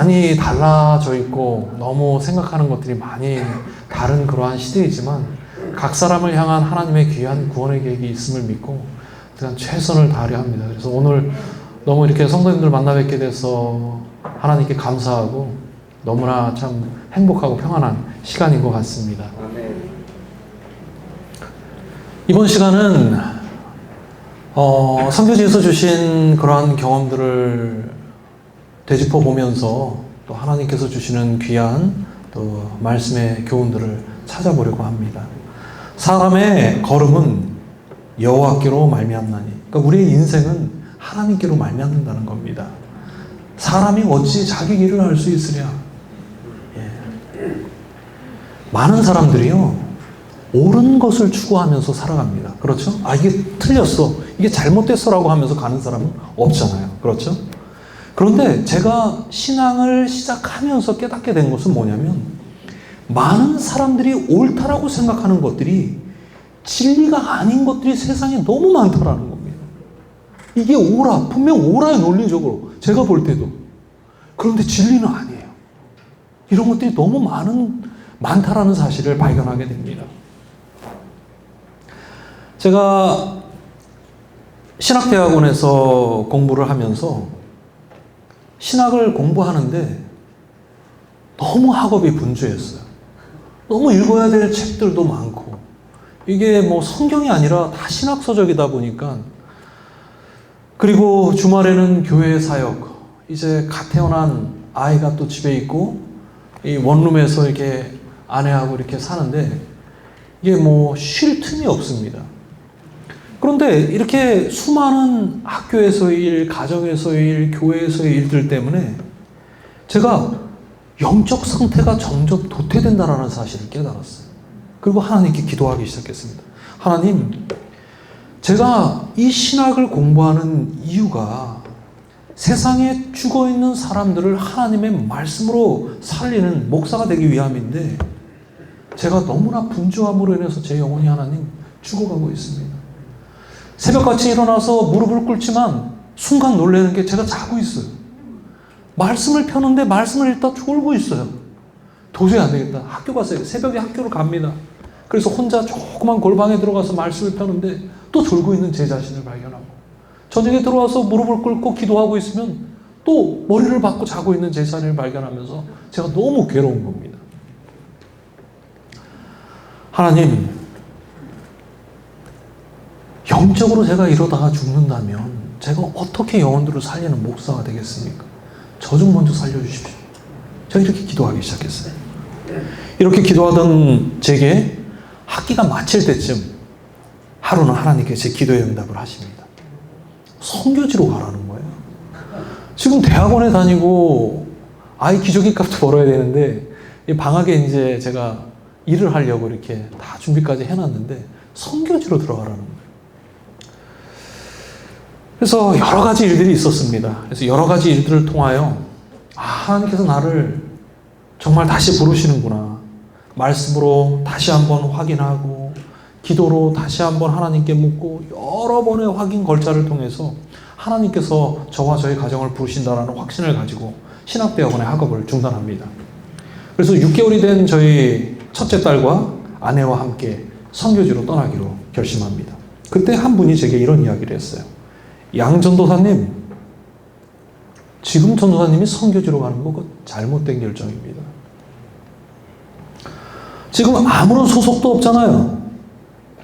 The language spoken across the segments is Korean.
많이 달라져 있고 너무 생각하는 것들이 많이 다른 그러한 시대이지만 각 사람을 향한 하나님의 귀한 구원의 계획이 있음을 믿고 그냥 최선을 다하려 합니다. 그래서 오늘 너무 이렇게 성도님들 만나 뵙게 돼서 하나님께 감사하고 너무나 참 행복하고 평안한 시간인 것 같습니다. 이번 시간은 선교지에서 주신 그러한 경험들을 되짚어 보면서 또 하나님께서 주시는 귀한 또 말씀의 교훈들을 찾아보려고 합니다. 사람의 걸음은 여호와께로 말미암나니, 그러니까 우리의 인생은 하나님께로 말미암는다는 겁니다. 사람이 어찌 자기 길을 알 수 있으랴. 많은 사람들이요, 옳은 것을 추구하면서 살아갑니다. 그렇죠? 이게 틀렸어, 이게 잘못됐어 라고 하면서 가는 사람은 없잖아요. 그렇죠? 그런데 제가 신앙을 시작하면서 깨닫게 된 것은 뭐냐면, 많은 사람들이 옳다라고 생각하는 것들이 진리가 아닌 것들이 세상에 너무 많다라는 겁니다. 이게 옳아, 분명 옳아요, 논리적으로 제가 볼 때도. 그런데 진리는 아니에요. 이런 것들이 너무 많다라는 사실을 발견하게 됩니다. 제가 신학대학원에서 공부를 하면서 신학을 공부하는데 너무 학업이 분주했어요. 너무 읽어야 될 책들도 많고, 이게 뭐 성경이 아니라 다 신학서적이다 보니까, 그리고 주말에는 교회 사역, 이제 갓 태어난 아이가 또 집에 있고 이 원룸에서 이렇게 아내하고 이렇게 사는데 이게 뭐 쉴 틈이 없습니다. 그런데 이렇게 수많은 학교에서의 일, 가정에서의 일, 교회에서의 일들 때문에 제가 영적 상태가 점점 도태된다라는 사실을 깨달았어요. 그리고 하나님께 기도하기 시작했습니다. 하나님, 제가 이 신학을 공부하는 이유가 세상에 죽어있는 사람들을 하나님의 말씀으로 살리는 목사가 되기 위함인데, 제가 너무나 분주함으로 인해서 제 영혼이 하나님 죽어가고 있습니다. 새벽같이 일어나서 무릎을 꿇지만 순간 놀라는 게 제가 자고 있어요. 말씀을 펴는데 말씀을 읽다 졸고 있어요. 도저히 안 되겠다. 학교 갔어요. 새벽에 학교를 갑니다. 그래서 혼자 조그만 골방에 들어가서 말씀을 펴는데 또 졸고 있는 제 자신을 발견하고, 저녁에 들어와서 무릎을 꿇고 기도하고 있으면 또 머리를 박고 자고 있는 제 자신을 발견하면서 제가 너무 괴로운 겁니다. 하나님, 영적으로 제가 이러다가 죽는다면 제가 어떻게 영혼들을 살리는 목사가 되겠습니까? 저 좀 먼저 살려주십시오. 제가 이렇게 기도하기 시작했어요. 이렇게 기도하던 제게 학기가 마칠 때쯤 하루는 하나님께 제 기도의 응답을 하십니다. 선교지로 가라는 거예요. 지금 대학원에 다니고 아이 기저귀 값도 벌어야 되는데, 이 방학에 이제 제가 일을 하려고 이렇게 다 준비까지 해놨는데 선교지로 들어가라는 거예요. 그래서 여러 가지 일들이 있었습니다. 그래서 여러 가지 일들을 통하여 하나님께서 나를 정말 다시 부르시는구나, 말씀으로 다시 한번 확인하고 기도로 다시 한번 하나님께 묻고 여러 번의 확인 걸자를 통해서 하나님께서 저와 저희 가정을 부르신다는 확신을 가지고 신학대학원의 학업을 중단합니다. 그래서 6개월이 된 저희 첫째 딸과 아내와 함께 선교지로 떠나기로 결심합니다. 그때 한 분이 제게 이런 이야기를 했어요. 양 전도사님, 지금 전도사님이 선교지로 가는 거 잘못된 결정입니다. 지금 아무런 소속도 없잖아요.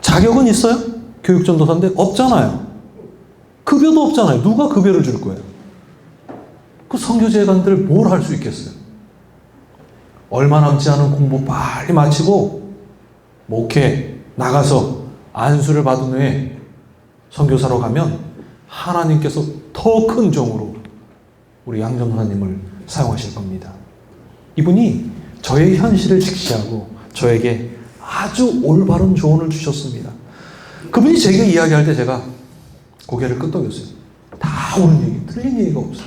자격은 있어요? 교육 전도사인데 없잖아요. 급여도 없잖아요. 누가 급여를 줄 거예요? 그 선교지에 간들 뭘 할 수 있겠어요? 얼마 남지 않은 공부 빨리 마치고 목회 나가서 안수를 받은 후에 선교사로 가면 하나님께서 더 큰 종으로 우리 양 전도사님을 사용하실 겁니다. 이분이 저의 현실을 직시하고 저에게 아주 올바른 조언을 주셨습니다. 그분이 제게 이야기할 때 제가 고개를 끄덕였어요. 다 옳은 얘기, 틀린 얘기가 없어요.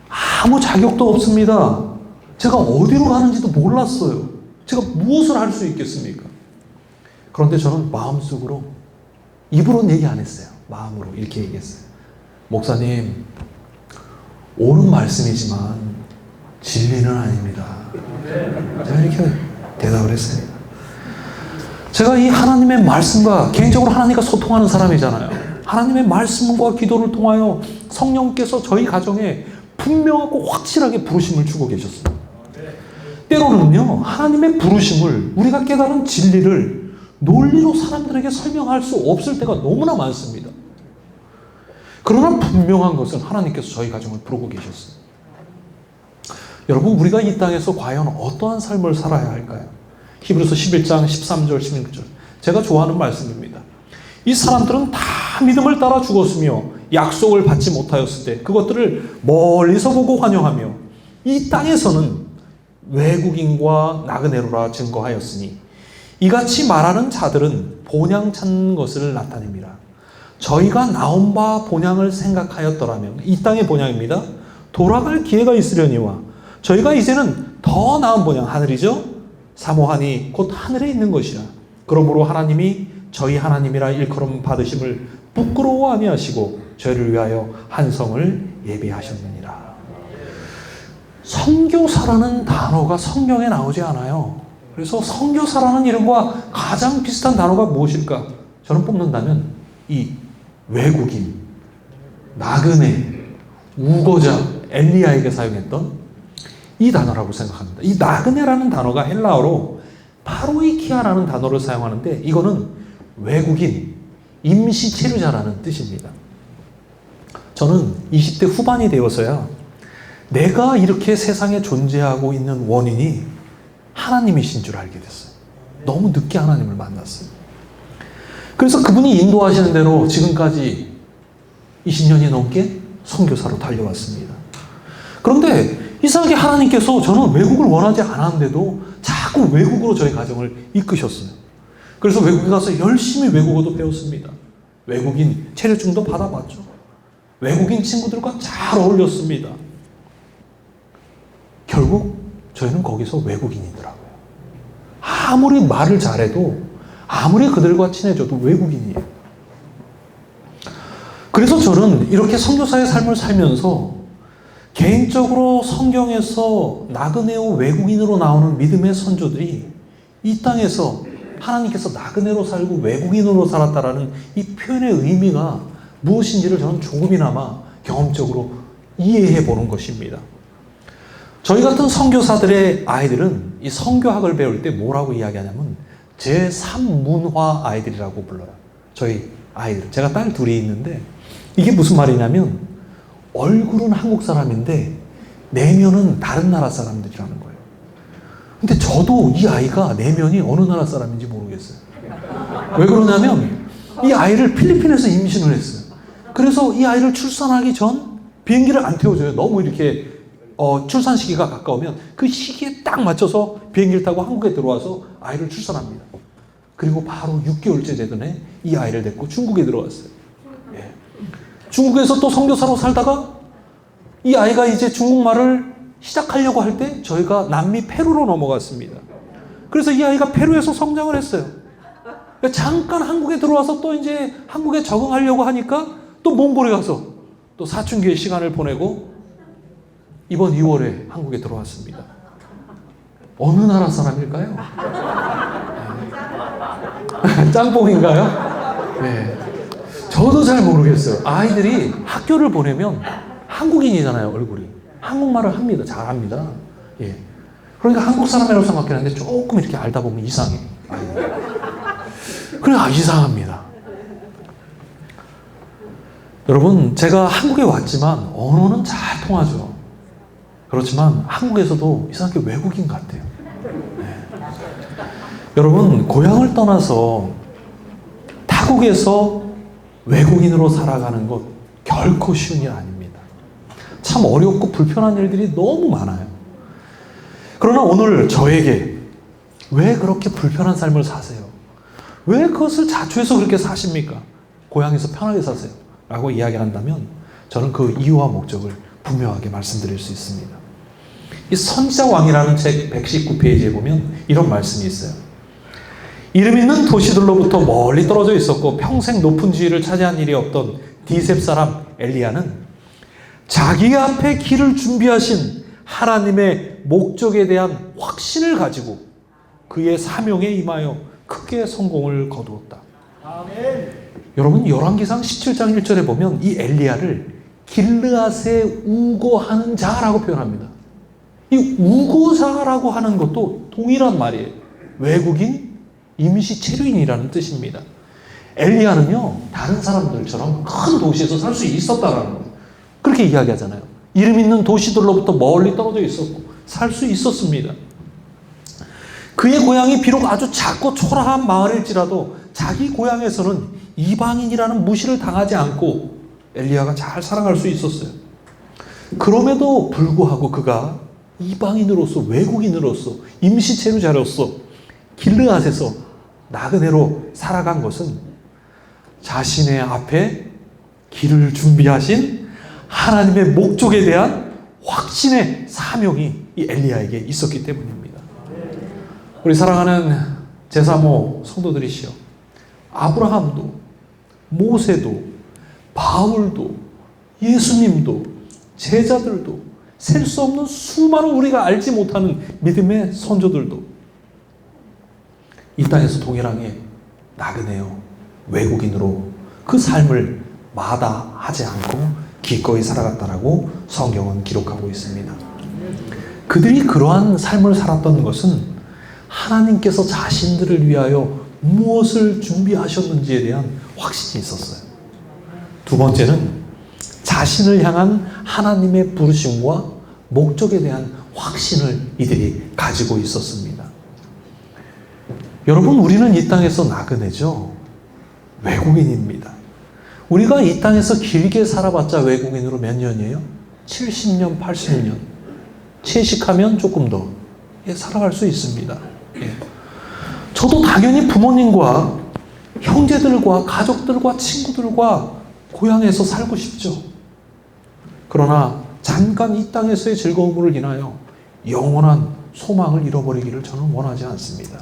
아무 자격도 없습니다. 제가 어디로 가는지도 몰랐어요. 제가 무엇을 할 수 있겠습니까? 그런데 저는 마음속으로, 입으로는 얘기 안 했어요. 마음으로 이렇게 얘기했어요. 목사님, 옳은 말씀이지만 진리는 아닙니다. 제가 이렇게 대답을 했어요. 제가 이 하나님의 말씀과 개인적으로 하나님과 소통하는 사람이잖아요. 하나님의 말씀과 기도를 통하여 성령께서 저희 가정에 분명하고 확실하게 부르심을 주고 계셨어요. 때로는요, 하나님의 부르심을, 우리가 깨달은 진리를 논리로 사람들에게 설명할 수 없을 때가 너무나 많습니다. 그러나 분명한 것은 하나님께서 저희 가정을 부르고 계셨어요. 여러분, 우리가 이 땅에서 과연 어떠한 삶을 살아야 할까요? 히브리서 11장 13절 16절 제가 좋아하는 말씀입니다. 이 사람들은 다 믿음을 따라 죽었으며 약속을 받지 못하였을 때 그것들을 멀리서 보고 환영하며 이 땅에서는 외국인과 나그네로라 증거하였으니 이같이 말하는 자들은 본향 찾는 것을 나타냅니다. 저희가 나온 바 본향을 생각하였더라면, 이 땅의 본향입니다, 돌아갈 기회가 있으려니와 저희가 이제는 더 나은 본향, 하늘이죠, 사모하니 곧 하늘에 있는 것이라. 그러므로 하나님이 저희 하나님이라 일컬음 받으심을 부끄러워 아니하시고 저희를 위하여 한 성을 예비하셨느니라. 선교사라는 단어가 성경에 나오지 않아요. 그래서 선교사라는 이름과 가장 비슷한 단어가 무엇일까? 저는 뽑는다면 이 외국인, 나그네, 우거자, 엘리야에게 사용했던 이 단어라고 생각합니다. 이 나그네라는 단어가 헬라어로 파로이키아라는 단어를 사용하는데 이거는 외국인, 임시 체류자라는 뜻입니다. 저는 20대 후반이 되어서야 내가 이렇게 세상에 존재하고 있는 원인이 하나님이신 줄 알게 됐어요. 너무 늦게 하나님을 만났어요. 그래서 그분이 인도하시는 대로 지금까지 20년이 넘게 선교사로 달려왔습니다. 그런데 이상하게 하나님께서, 저는 외국을 원하지 않았는데도 자꾸 외국으로 저희 가정을 이끄셨어요. 그래서 외국에 가서 열심히 외국어도 배웠습니다. 외국인 체류증도 받아봤죠. 외국인 친구들과 잘 어울렸습니다. 결국 저희는 거기서 외국인이더라고요. 아무리 말을 잘해도, 아무리 그들과 친해져도 외국인이에요. 그래서 저는 이렇게 선교사의 삶을 살면서 개인적으로 성경에서 나그네오 외국인으로 나오는 믿음의 선조들이 이 땅에서 하나님께서 나그네로 살고 외국인으로 살았다라는 이 표현의 의미가 무엇인지를 저는 조금이나마 경험적으로 이해해 보는 것입니다. 저희 같은 선교사들의 아이들은 이 선교학을 배울 때 뭐라고 이야기하냐면 제3문화 아이들이라고 불러요. 저희 아이들. 제가 딸 둘이 있는데 이게 무슨 말이냐면 얼굴은 한국 사람인데 내면은 다른 나라 사람들이라는 거예요. 근데 저도 이 아이가 내면이 어느 나라 사람인지 모르겠어요. 왜 그러냐면 이 아이를 필리핀에서 임신을 했어요. 그래서 이 아이를 출산하기 전 비행기를 안 태워줘요. 너무 이렇게 출산 시기가 가까우면 그 시기에 딱 맞춰서 비행기를 타고 한국에 들어와서 아이를 출산합니다. 그리고 바로 6개월째 되던 해 이 아이를 데리고 중국에 들어왔어요. 예. 중국에서 또 선교사로 살다가 이 아이가 이제 중국말을 시작하려고 할 때 저희가 남미 페루로 넘어갔습니다. 그래서 이 아이가 페루에서 성장을 했어요. 잠깐 한국에 들어와서 또 이제 한국에 적응하려고 하니까 또 몽골에 가서 또 사춘기의 시간을 보내고 이번 2월에 한국에 들어왔습니다. 어느 나라 사람일까요? 짬뽕인가요? 네. 저도 잘 모르겠어요. 아이들이 학교를 보내면 한국인이잖아요, 얼굴이. 한국말을 합니다. 잘합니다. 예. 그러니까 한국 사람이라고 생각했는데 조금 이렇게 알다 보면 이상해. 그래, 이상합니다. 여러분, 제가 한국에 왔지만 언어는 잘 통하죠. 그렇지만 한국에서도 이상하게 외국인 같아요. 네. 여러분, 고향을 떠나서 타국에서 외국인으로 살아가는 것 결코 쉬운 일 아닙니다. 참 어렵고 불편한 일들이 너무 많아요. 그러나 오늘 저에게 왜 그렇게 불편한 삶을 사세요? 왜 그것을 자초해서 그렇게 사십니까? 고향에서 편하게 사세요 라고 이야기한다면 저는 그 이유와 목적을 분명하게 말씀드릴 수 있습니다. 이 선지자왕이라는 책 119페이지에 보면 이런 말씀이 있어요. 이름 있는 도시들로부터 멀리 떨어져 있었고 평생 높은 지위를 차지한 일이 없던 디셉 사람 엘리야는 자기 앞에 길을 준비하신 하나님의 목적에 대한 확신을 가지고 그의 사명에 임하여 크게 성공을 거두었다. 아멘. 여러분, 열왕기상 17장 1절에 보면 이 엘리야를 길르앗에 우거하는 자라고 표현합니다. 이 우거자라고 하는 것도 동일한 말이에요. 외국인, 임시 체류인이라는 뜻입니다. 엘리야는요, 다른 사람들처럼 큰 도시에서 살 수 있었다라는 거예요. 그렇게 이야기하잖아요. 이름 있는 도시들로부터 멀리 떨어져 있었고 살 수 있었습니다. 그의 고향이 비록 아주 작고 초라한 마을일지라도 자기 고향에서는 이방인이라는 무시를 당하지 않고 엘리야가 잘 살아갈 수 있었어요. 그럼에도 불구하고 그가 이방인으로서, 외국인으로서, 임시체류자로서 길르앗에서 나그네로 살아간 것은 자신의 앞에 길을 준비하신 하나님의 목적에 대한 확신의 사명이 이 엘리야에게 있었기 때문입니다. 우리 사랑하는 제3호 성도들이시여, 아브라함도 모세도 바울도 예수님도 제자들도 셀 수 없는 수많은 우리가 알지 못하는 믿음의 선조들도 이 땅에서 동일하게 나그네요, 외국인으로 그 삶을 마다하지 않고 기꺼이 살아갔다라고 성경은 기록하고 있습니다. 그들이 그러한 삶을 살았던 것은 하나님께서 자신들을 위하여 무엇을 준비하셨는지에 대한 확신이 있었어요. 두 번째는 자신을 향한 하나님의 부르심과 목적에 대한 확신을 이들이 가지고 있었습니다. 여러분, 우리는 이 땅에서 나그네죠. 외국인입니다. 우리가 이 땅에서 길게 살아봤자 외국인으로 몇 년이에요? 70년, 80년. 채식하면 조금 더 살아갈 수 있습니다. 저도 당연히 부모님과 형제들과 가족들과 친구들과 고향에서 살고 싶죠. 그러나 잠깐 이 땅에서의 즐거움을 인하여 영원한 소망을 잃어버리기를 저는 원하지 않습니다.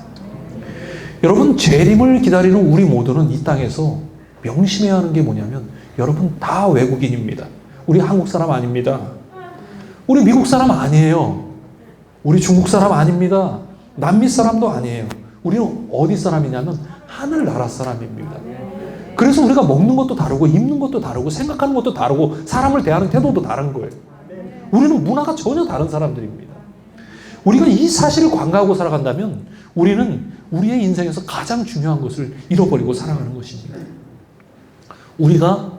여러분, 재림을 기다리는 우리 모두는 이 땅에서 명심해야 하는 게 뭐냐면, 여러분 다 외국인입니다. 우리 한국 사람 아닙니다. 우리 미국 사람 아니에요. 우리 중국 사람 아닙니다. 남미 사람도 아니에요. 우리는 어디 사람이냐면 하늘나라 사람입니다. 그래서 우리가 먹는 것도 다르고 입는 것도 다르고 생각하는 것도 다르고 사람을 대하는 태도도 다른 거예요. 우리는 문화가 전혀 다른 사람들입니다. 우리가 이 사실을 관가하고 살아간다면 우리는 우리의 인생에서 가장 중요한 것을 잃어버리고 살아가는 것입니다. 우리가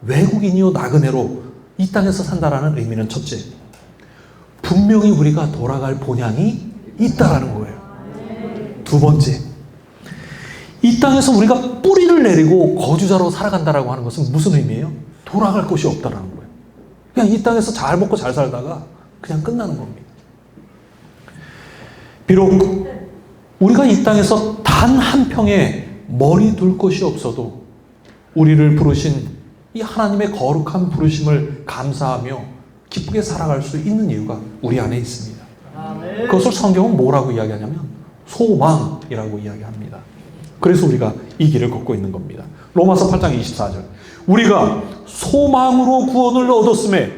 외국인이요 나그네로 이 땅에서 산다라는 의미는 첫째, 분명히 우리가 돌아갈 본향이 있다라는 거예요. 두 번째, 이 땅에서 우리가 뿌리를 내리고 거주자로 살아간다라고 하는 것은 무슨 의미예요? 돌아갈 곳이 없다라는 거예요. 그냥 이 땅에서 잘 먹고 잘 살다가 그냥 끝나는 겁니다. 비록 우리가 이 땅에서 단 한 평에 머리 둘 곳이 없어도 우리를 부르신 이 하나님의 거룩한 부르심을 감사하며 기쁘게 살아갈 수 있는 이유가 우리 안에 있습니다. 그것을 성경은 뭐라고 이야기하냐면 소망이라고 이야기합니다. 그래서 우리가 이 길을 걷고 있는 겁니다. 로마서 8장 24절. 우리가 소망으로 구원을 얻었음에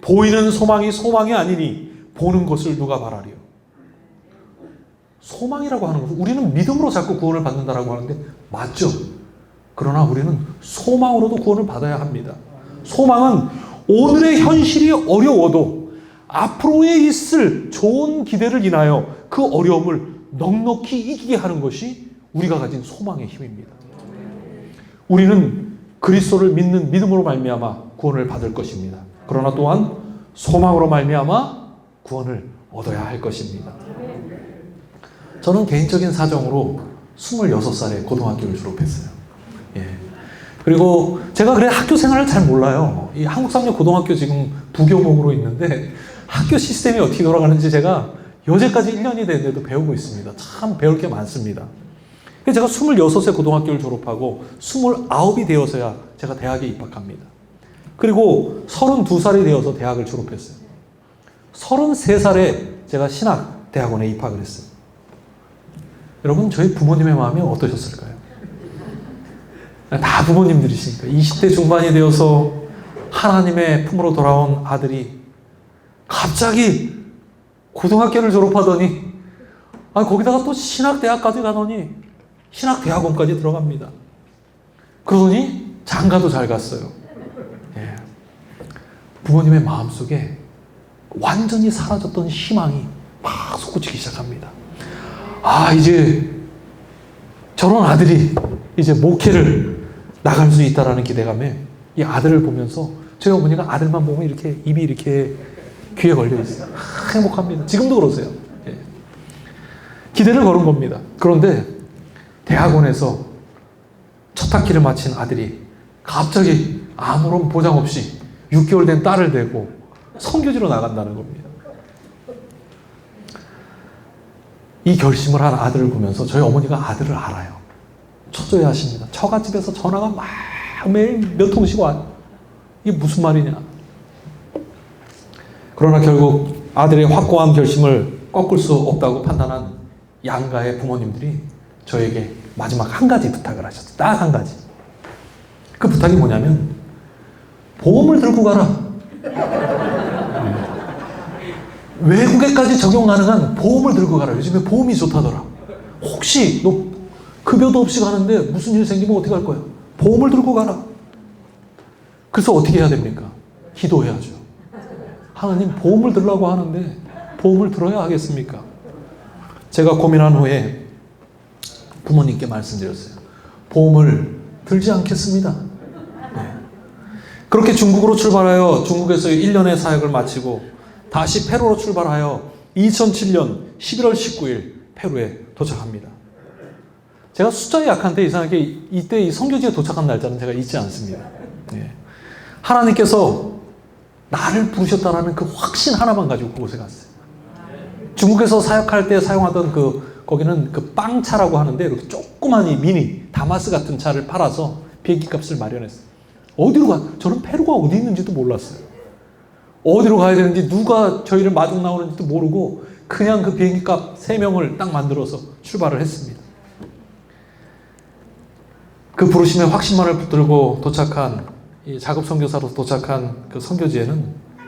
보이는 소망이 소망이 아니니 보는 것을 누가 바라리요. 소망이라고 하는 것은 우리는 믿음으로 자꾸 구원을 받는다라고 하는데 맞죠? 그러나 우리는 소망으로도 구원을 받아야 합니다. 소망은 오늘의 현실이 어려워도 앞으로에 있을 좋은 기대를 인하여 그 어려움을 넉넉히 이기게 하는 것이 우리가 가진 소망의 힘입니다. 우리는 그리스도를 믿는 믿음으로 말미암아 구원을 받을 것입니다. 그러나 또한 소망으로 말미암아 구원을 얻어야 할 것입니다. 저는 개인적인 사정으로 26살에 고등학교를 졸업했어요. 그리고 제가 그래 학교 생활을 잘 몰라요. 이 한국상여 고등학교 지금 부교목으로 있는데 학교 시스템이 어떻게 돌아가는지 제가 여태까지 1년이 됐는데도 배우고 있습니다. 참 배울 게 많습니다. 제가 26세 고등학교를 졸업하고 29이 되어서야 제가 대학에 입학합니다. 그리고 32살이 되어서 대학을 졸업했어요. 33살에 제가 신학대학원에 입학을 했어요. 여러분, 저희 부모님의 마음이 어떠셨을까요? 다 부모님들이시니까 20대 중반이 되어서 하나님의 품으로 돌아온 아들이 갑자기 고등학교를 졸업하더니 거기다가 또 신학대학까지 가더니 신학대학원까지 들어갑니다. 그러더니 장가도 잘 갔어요. 예. 부모님의 마음속에 완전히 사라졌던 희망이 막 솟구치기 시작합니다. 이제 저런 아들이 이제 목회를 나갈 수 있다라는 기대감에 이 아들을 보면서 저희 어머니가 아들만 보면 이렇게 입이 이렇게 귀에 걸려 있어요. 행복합니다. 지금도 그러세요. 예. 기대를 걸은 겁니다. 그런데 대학원에서 첫 학기를 마친 아들이 갑자기 아무런 보장 없이 6개월 된 딸을 데리고 선교지로 나간다는 겁니다. 이 결심을 한 아들을 보면서 저희 어머니가 아들을 알아요. 초조해 하십니다. 처갓집에서 전화가 막 매일 몇 통씩 와요. 이게 무슨 말이냐. 그러나 결국 아들의 확고한 결심을 꺾을 수 없다고 판단한 양가의 부모님들이 저에게 마지막 한 가지 부탁을 하셨어요. 딱 한 가지. 그 부탁이 뭐냐면 보험을 들고 가라. 외국에까지 적용 가능한 보험을 들고 가라. 요즘에 보험이 좋다더라. 혹시 너 급여도 없이 가는데 무슨 일 생기면 어떻게 할 거야? 보험을 들고 가라. 그래서 어떻게 해야 됩니까? 기도해야죠. 하나님, 보험을 들라고 하는데 보험을 들어야 하겠습니까? 제가 고민한 후에 부모님께 말씀드렸어요. 보험을 들지 않겠습니다. 네. 그렇게 중국으로 출발하여 중국에서 1년의 사역을 마치고 다시 페루로 출발하여 2007년 11월 19일 페루에 도착합니다. 제가 숫자에 약한데 이상하게 이때 이 선교지에 도착한 날짜는 제가 잊지 않습니다. 네. 하나님께서 나를 부르셨다라는 그 확신 하나만 가지고 그곳에 갔어요. 중국에서 사역할 때 사용하던 거기는 그 빵차라고 하는데 이렇게 조그만 이 미니 다마스 같은 차를 팔아서 비행기 값을 마련했어요. 어디로 가? 저는 페루가 어디 있는지도 몰랐어요. 어디로 가야 되는지 누가 저희를 마중 나오는지도 모르고 그냥 그 비행기 값 3명을 딱 만들어서 출발을 했습니다. 그 부르심의 확신만을 붙들고 도착한 이 작업 선교사로 도착한 그 선교지에는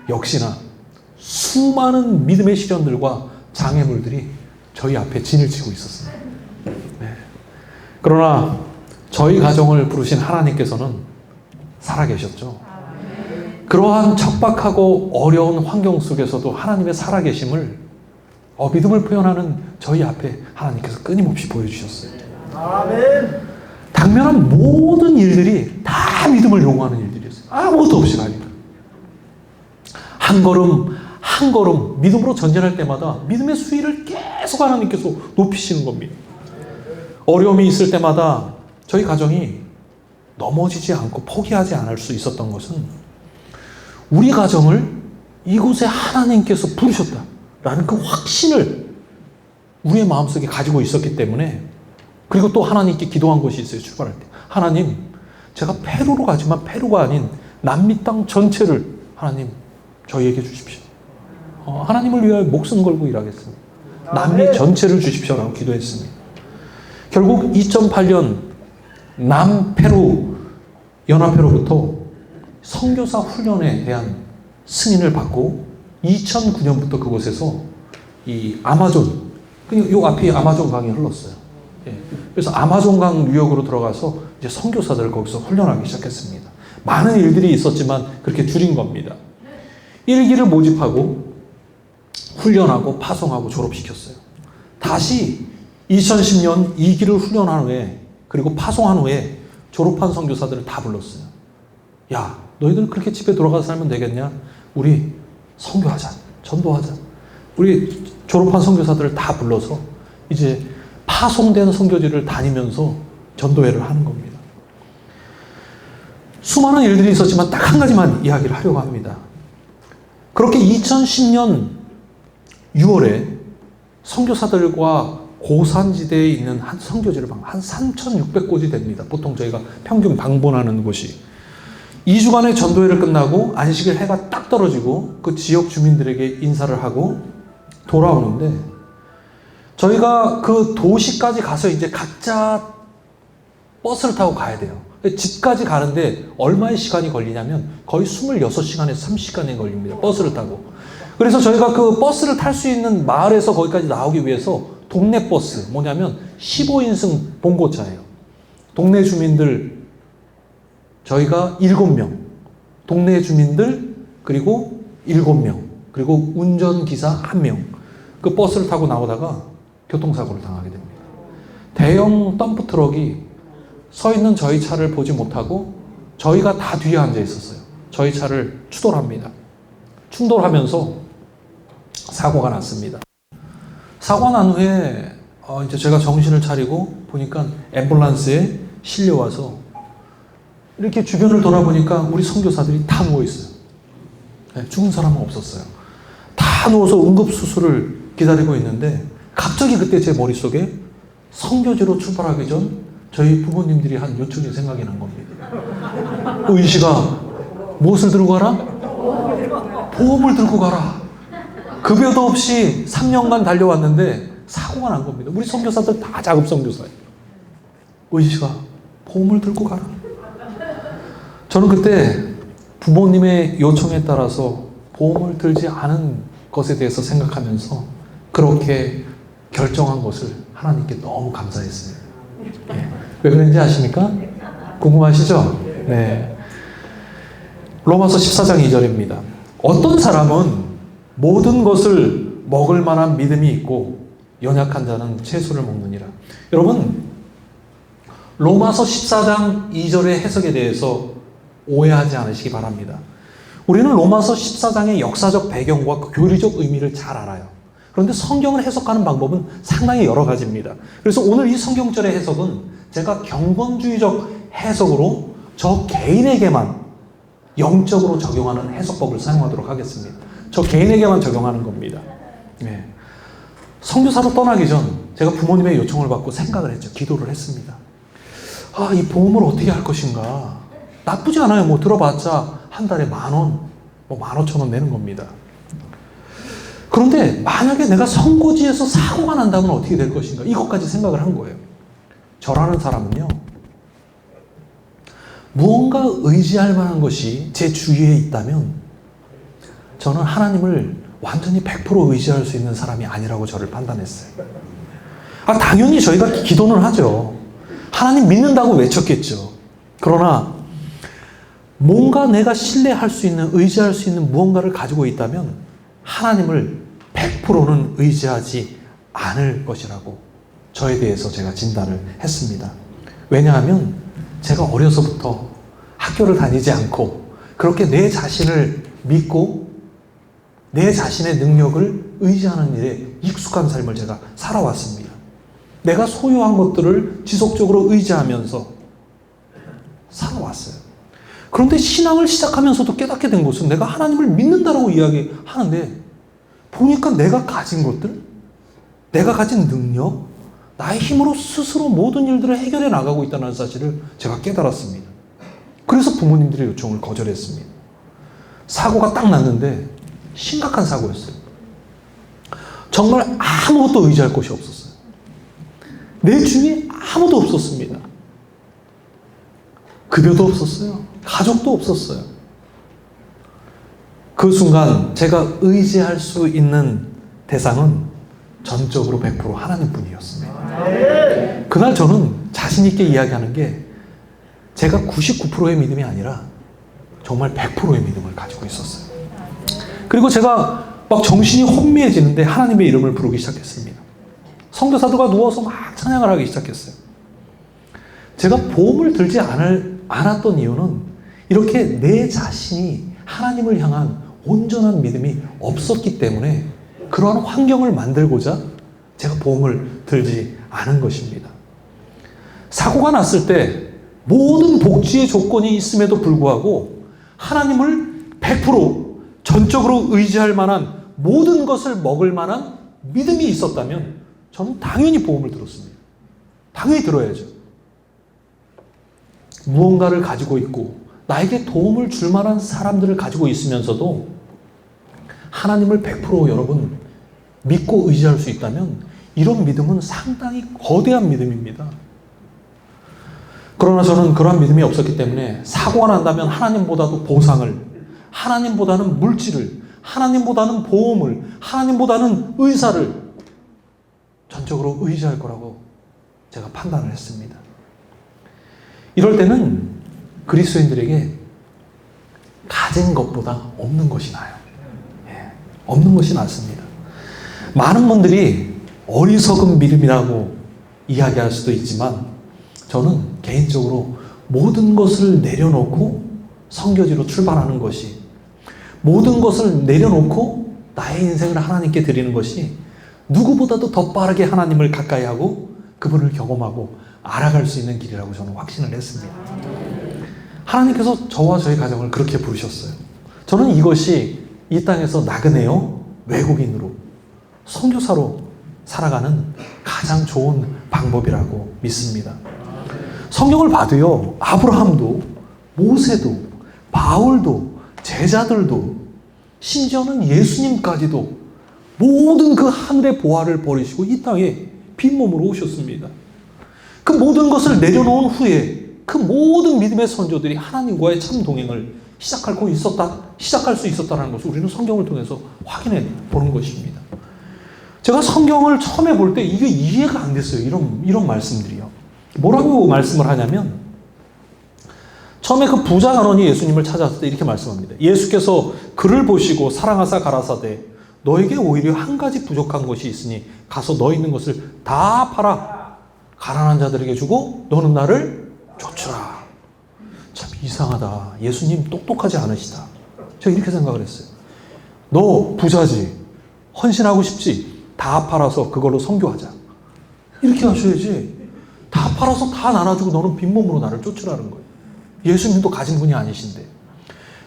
역시나 수많은 믿음의 시련들과 장애물들이 저희 앞에 진을 치고 있었습니다. 네. 그러나 저희 가정을 부르신 하나님께서는 살아계셨죠. 그러한 척박하고 어려운 환경 속에서도 하나님의 살아계심을 믿음을 표현하는 저희 앞에 하나님께서 끊임없이 보여주셨어요. 아멘. 당면한 모든 일들이 다 믿음을 요구하는 일들이었어요. 아무것도 없이 가니까. 한 걸음 한 걸음 믿음으로 전진할 때마다 믿음의 수위를 계속 하나님께서 높이시는 겁니다. 어려움이 있을 때마다 저희 가정이 넘어지지 않고 포기하지 않을 수 있었던 것은 우리 가정을 이곳에 하나님께서 부르셨다라는 그 확신을 우리의 마음속에 가지고 있었기 때문에, 그리고 또 하나님께 기도한 것이 있어요. 출발할 때 하나님, 제가 페루로 가지만 페루가 아닌 남미 땅 전체를 하나님 저희에게 주십시오. 하나님을 위하여 목숨 걸고 일하겠습니다. 남미 전체를 주십시오라고 기도했습니다. 결국 2008년 남페루 연합회로부터 선교사 훈련에 대한 승인을 받고 2009년부터 그곳에서 이 아마존, 요 앞에 아마존 강이 흘렀어요. 예. 그래서 아마존 강 유역으로 들어가서 이제 선교사들을 거기서 훈련하기 시작했습니다. 많은 일들이 있었지만 그렇게 줄인 겁니다. 1기를 모집하고 훈련하고 파송하고 졸업시켰어요. 다시 2010년 2기를 훈련한 후에 그리고 파송한 후에 졸업한 선교사들을 다 불렀어요. 야, 너희들 그렇게 집에 돌아가서 살면 되겠냐? 우리 선교하자, 전도하자. 우리 졸업한 선교사들을 다 불러서 이제 파송된 선교지를 다니면서 전도회를 하는 겁니다. 수많은 일들이 있었지만 딱 한 가지만 이야기를 하려고 합니다. 그렇게 2010년 6월에 선교사들과 고산지대에 있는 한 선교지를 한 3,600곳이 됩니다. 보통 저희가 평균 방문하는 곳이. 2주간의 전도회를 끝나고 안식일 해가 딱 떨어지고 그 지역 주민들에게 인사를 하고 돌아오는데, 저희가 그 도시까지 가서 이제 각자 버스를 타고 가야 돼요. 집까지 가는데 얼마의 시간이 걸리냐면 거의 26시간에서 30시간이 걸립니다. 버스를 타고. 그래서 저희가 그 버스를 탈 수 있는 마을에서 거기까지 나오기 위해서 동네 버스, 뭐냐면 15인승 봉고차예요. 동네 주민들 저희가 7명, 동네 주민들 그리고 7명, 그리고 운전기사 1명, 그 버스를 타고 나오다가 교통사고를 당하게 됩니다. 대형 덤프 트럭이 서 있는 저희 차를 보지 못하고 저희가 다 뒤에 앉아 있었어요. 저희 차를 추돌합니다. 충돌하면서 사고가 났습니다. 사고 난 후에 이제 제가 정신을 차리고 보니까 앰뷸런스에 실려와서 이렇게 주변을 돌아보니까 우리 선교사들이 다 누워 있어요. 네, 죽은 사람은 없었어요. 다 누워서 응급수술을 기다리고 있는데 갑자기 그때 제 머릿속에 선교지로 출발하기 전 저희 부모님들이 한 요청이 생각이 난 겁니다. 의시가 무엇을 들고 가라? 보험을 들고 가라. 급여도 없이 3년간 달려왔는데 사고가 난 겁니다. 우리 선교사들 다 자급 선교사예요. 의시가 보험을 들고 가라. 저는 그때 부모님의 요청에 따라서 보험을 들지 않은 것에 대해서 생각하면서 그렇게 결정한 것을 하나님께 너무 감사했습니다. 네. 왜 그런지 아십니까? 궁금하시죠? 네. 로마서 14장 2절입니다. 어떤 사람은 모든 것을 먹을 만한 믿음이 있고 연약한 자는 채소를 먹느니라. 여러분, 로마서 14장 2절의 해석에 대해서 오해하지 않으시기 바랍니다. 우리는 로마서 14장의 역사적 배경과 그 교리적 의미를 잘 알아요. 그런데 성경을 해석하는 방법은 상당히 여러 가지입니다. 그래서 오늘 이 성경절의 해석은 제가 경건주의적 해석으로 저 개인에게만 영적으로 적용하는 해석법을 사용하도록 하겠습니다. 저 개인에게만 적용하는 겁니다. 네. 선교사로 떠나기 전 제가 부모님의 요청을 받고 생각을 했죠. 기도를 했습니다. 이 보험을 어떻게 할 것인가. 나쁘지 않아요. 뭐 들어봤자 한 달에 10,000원, 뭐 15,000원 내는 겁니다. 그런데 만약에 내가 선거지에서 사고가 난다면 어떻게 될 것인가. 이것까지 생각을 한 거예요. 저라는 사람은요, 무언가 의지할 만한 것이 제 주위에 있다면 저는 하나님을 완전히 100% 의지할 수 있는 사람이 아니라고 저를 판단했어요. 당연히 저희가 기도는 하죠. 하나님 믿는다고 외쳤겠죠. 그러나 뭔가 내가 신뢰할 수 있는, 의지할 수 있는 무언가를 가지고 있다면 하나님을 100%는 의지하지 않을 것이라고 저에 대해서 제가 진단을 했습니다. 왜냐하면 제가 어려서부터 학교를 다니지 않고 그렇게 내 자신을 믿고 내 자신의 능력을 의지하는 일에 익숙한 삶을 제가 살아왔습니다. 내가 소유한 것들을 지속적으로 의지하면서 살아왔어요. 그런데 신앙을 시작하면서도 깨닫게 된 것은 내가 하나님을 믿는다라고 이야기하는데 보니까 내가 가진 것들, 내가 가진 능력, 나의 힘으로 스스로 모든 일들을 해결해 나가고 있다는 사실을 제가 깨달았습니다. 그래서 부모님들의 요청을 거절했습니다. 사고가 딱 났는데 심각한 사고였어요. 정말 아무것도 의지할 곳이 없었어요. 내 주위에 아무도 없었습니다. 급여도 없었어요. 가족도 없었어요. 그 순간 제가 의지할 수 있는 대상은 전적으로 100% 하나님뿐이었습니다. 그날 저는 자신 있게 이야기하는 게 제가 99%의 믿음이 아니라 정말 100%의 믿음을 가지고 있었어요. 그리고 제가 막 정신이 혼미해지는데 하나님의 이름을 부르기 시작했습니다. 선교사들과 누워서 막 찬양을 하기 시작했어요. 제가 보험을 들지 않았던 이유는 이렇게 내 자신이 하나님을 향한 온전한 믿음이 없었기 때문에 그러한 환경을 만들고자 제가 보험을 들지 않은 것입니다. 사고가 났을 때 모든 복지의 조건이 있음에도 불구하고 하나님을 100% 전적으로 의지할 만한 모든 것을 먹을 만한 믿음이 있었다면 저는 당연히 보험을 들었습니다. 당연히 들어야죠. 무언가를 가지고 있고 나에게 도움을 줄 만한 사람들을 가지고 있으면서도 하나님을 100% 여러분 믿고 의지할 수 있다면 이런 믿음은 상당히 거대한 믿음입니다. 그러나 저는 그러한 믿음이 없었기 때문에 사고가 난다면 하나님보다도 보상을, 하나님보다는 물질을, 하나님보다는 보험을, 하나님보다는 의사를 전적으로 의지할 거라고 제가 판단을 했습니다. 이럴 때는 그리스도인들에게 가진 것보다 없는 것이 나아요. 없는 것이 낫습니다. 많은 분들이 어리석은 믿음이라고 이야기할 수도 있지만 저는 개인적으로 모든 것을 내려놓고 선교지로 출발하는 것이, 모든 것을 내려놓고 나의 인생을 하나님께 드리는 것이 누구보다도 더 빠르게 하나님을 가까이 하고 그분을 경험하고 알아갈 수 있는 길이라고 저는 확신을 했습니다. 하나님께서 저와 저희 가정을 그렇게 부르셨어요. 저는 이것이 이 땅에서 나그네요, 외국인으로, 선교사로 살아가는 가장 좋은 방법이라고 믿습니다. 성경을 봐도요, 아브라함도, 모세도, 바울도, 제자들도, 심지어는 예수님까지도 모든 그 하늘의 보화를 버리시고 이 땅에 빈몸으로 오셨습니다. 그 모든 것을 내려놓은 후에 그 모든 믿음의 선조들이 하나님과의 참 동행을 시작할 수 있었다는 것을 우리는 성경을 통해서 확인해 보는 것입니다. 제가 성경을 처음에 볼 때 이게 이해가 안 됐어요. 이런 말씀들이요. 뭐라고 말씀을 하냐면, 처음에 그 부자 간원이 예수님을 찾았을 때 이렇게 말씀합니다. 예수께서 그를 보시고 사랑하사 가라사대 너에게 오히려 한 가지 부족한 것이 있으니 가서 너 있는 것을 다 팔아 가난한 자들에게 주고 너는 나를 쫓으라. 참 이상하다. 예수님 똑똑하지 않으시다. 제가 이렇게 생각을 했어요. 너 부자지, 헌신하고 싶지, 다 팔아서 그걸로 선교하자. 이렇게 하셔야지. 다 팔아서 다 나눠주고 너는 빈몸으로 나를 쫓으라는 거예요. 예수님도 가진 분이 아니신데.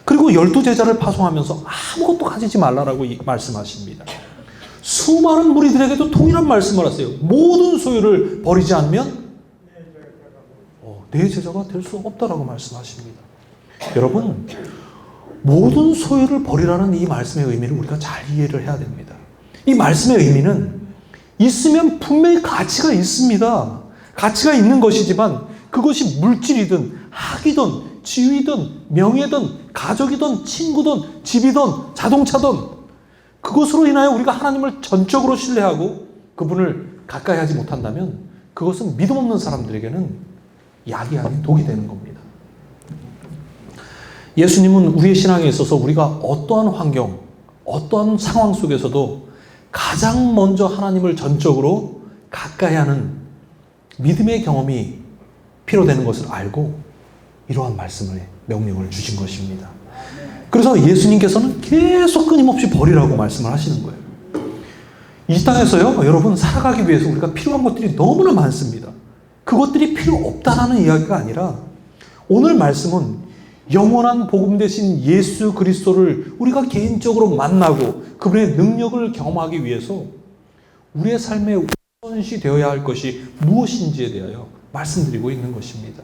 그리고 12제자를 파송하면서 아무것도 가지지 말라라고 말씀하십니다. 수많은 무리들에게도 동일한 말씀을 하세요. 모든 소유를 버리지 않으면 내 제자가 될 수 없다라고 말씀하십니다. 여러분, 모든 소유를 버리라는 이 말씀의 의미를 우리가 잘 이해를 해야 됩니다. 이 말씀의 의미는 있으면 분명히 가치가 있습니다. 가치가 있는 것이지만 그것이 물질이든 학이든 지위든 명예든 가족이든 친구든 집이든 자동차든 그것으로 인하여 우리가 하나님을 전적으로 신뢰하고 그분을 가까이 하지 못한다면 그것은 믿음 없는 사람들에게는 약이 아닌 독이 되는 겁니다. 예수님은 우리의 신앙에 있어서 우리가 어떠한 환경, 어떠한 상황 속에서도 가장 먼저 하나님을 전적으로 가까이 하는 믿음의 경험이 필요되는 것을 알고 이러한 말씀을, 명령을 주신 것입니다. 그래서 예수님께서는 계속 끊임없이 버리라고 말씀을 하시는 거예요. 이 땅에서요, 여러분, 살아가기 위해서 우리가 필요한 것들이 너무나 많습니다. 그것들이 필요 없다라는 이야기가 아니라 오늘 말씀은 영원한 복음 되신 예수 그리스도를 우리가 개인적으로 만나고 그분의 능력을 경험하기 위해서 우리의 삶에 우선시 되어야 할 것이 무엇인지에 대하여 말씀드리고 있는 것입니다.